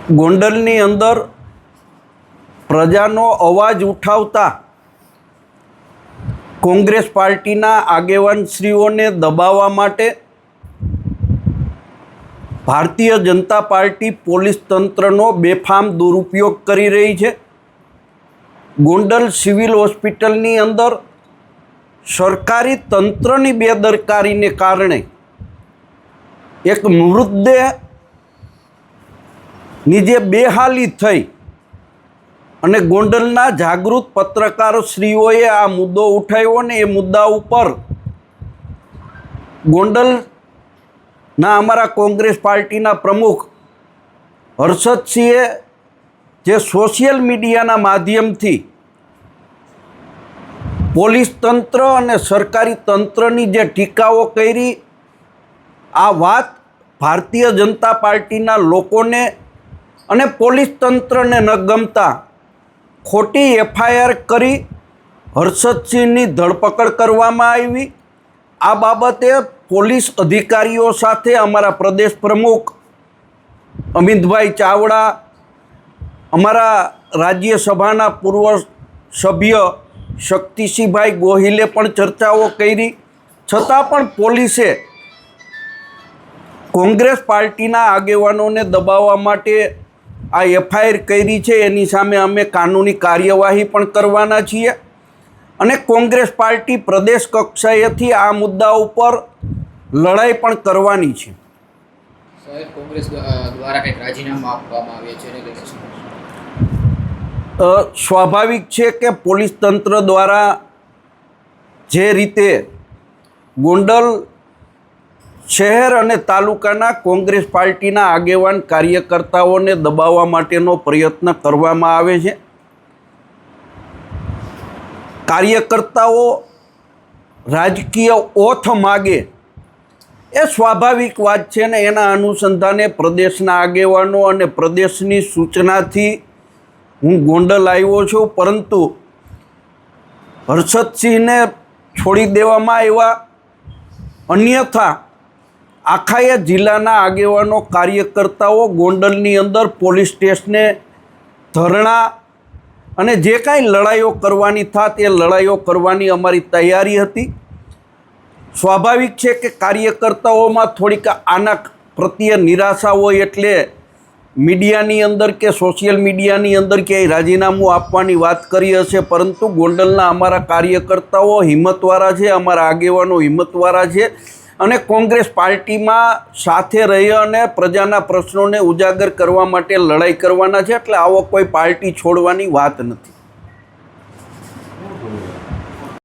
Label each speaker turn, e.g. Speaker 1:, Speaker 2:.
Speaker 1: ગોંડલની અંદર પ્રજાનો અવાજ ઉઠાવતા કોંગ્રેસ પાર્ટીના આગેવાનશ્રીઓને દબાવવા માટે ભારતીય જનતા પાર્ટી પોલીસ તંત્રનો બેફામ દુરુપયોગ કરી રહી છે। ગોંડલ સિવિલ હોસ્પિટલની અંદર સરકારી તંત્રની બેદરકારીને કારણે એક મૃતદેહની જે બેહાલી થઈ અને ગોંડલના જાગૃત પત્રકારશ્રીઓએ આ મુદ્દો ઉઠાવ્યો ને એ મુદ્દા ઉપર ગોંડલના અમારા કોંગ્રેસ પાર્ટીના પ્રમુખ હર્ષદસિંહે જે સોશિયલ મીડિયાના માધ્યમથી પોલીસ તંત્ર અને સરકારી તંત્રની જે ટીકાઓ કરી, આ વાત ભારતીય જનતા પાર્ટીના લોકોને અને પોલીસ તંત્રને ન ગમતા ખોટી એફઆઈઆર કરી હર્ષદસિંહની ધરપકડ કરવામાં આવી। આ બાબતે પોલીસ અધિકારીઓ સાથે અમારા પ્રદેશ પ્રમુખ અમિતભાઈ ચાવડા, અમારા રાજ્યસભાના પૂર્વ સભ્ય શક્તિસિંહભાઈ ગોહિલે પણ ચર્ચાઓ કરી, છતાં પણ પોલીસે કોંગ્રેસ પાર્ટીના આગેવાનોને દબાવવા માટે આ એફઆઈઆર કરી છે। એની સામે અમે કાનૂની કાર્યવાહી પણ કરવાના છીએ અને કોંગ્રેસ પાર્ટી પ્રદેશ કક્ષાએથી આ મુદ્દા ઉપર લડાઈ પણ કરવાની છે।
Speaker 2: સાહેબ, કોંગ્રેસ દ્વારા કંઈક રાજીનામું આપવામાં આવે છે,
Speaker 1: સ્વાભાવિક છે કે પોલીસ તંત્ર દ્વારા જે રીતે ગોંડલ શહેર અને તાલુકાના કોંગ્રેસ પાર્ટીના આગેવાન કાર્યકર્તાઓને દબાવવા માટેનો પ્રયત્ન કરવામાં આવે છે, કાર્યકર્તાઓ રાજકીય ઓથ માગે એ સ્વાભાવિક વાત છે ને એના અનુસંધાને પ્રદેશના આગેવાનો અને પ્રદેશની સૂચનાથી હું ગોંડલ આવ્યો છું। પરંતુ હર્ષદસિંહને છોડી દેવામાં આવ્યા, અન્યથા આખા જિલ્લાના આગેવાનો કાર્યકર્તાઓ ગોંડલની અંદર પોલીસ સ્ટેશને ધરણા અને જે કાંઈ લડાઈઓ કરવાની થાત એ લડાઈઓ કરવાની અમારી તૈયારી હતી। સ્વાભાવિક છે કે કાર્યકર્તાઓમાં થોડીક આના પ્રત્યે નિરાશા હોય એટલે મીડિયાની અંદર કે સોશિયલ મીડિયાની અંદર ક્યાંય રાજીનામું આપવાની વાત કરી હશે, પરંતુ ગોંડલના અમારા કાર્યકર્તાઓ હિંમતવાળા છે, અમારા આગેવાનો હિંમતવાળા છે અને કોંગ્રેસ પાર્ટીમાં સાથે રહી અને પ્રજાના પ્રશ્નોને ઉજાગર કરવા માટે લડાઈ કરવાના છે। એટલે આવો કોઈ પાર્ટી છોડવાની વાત નથી।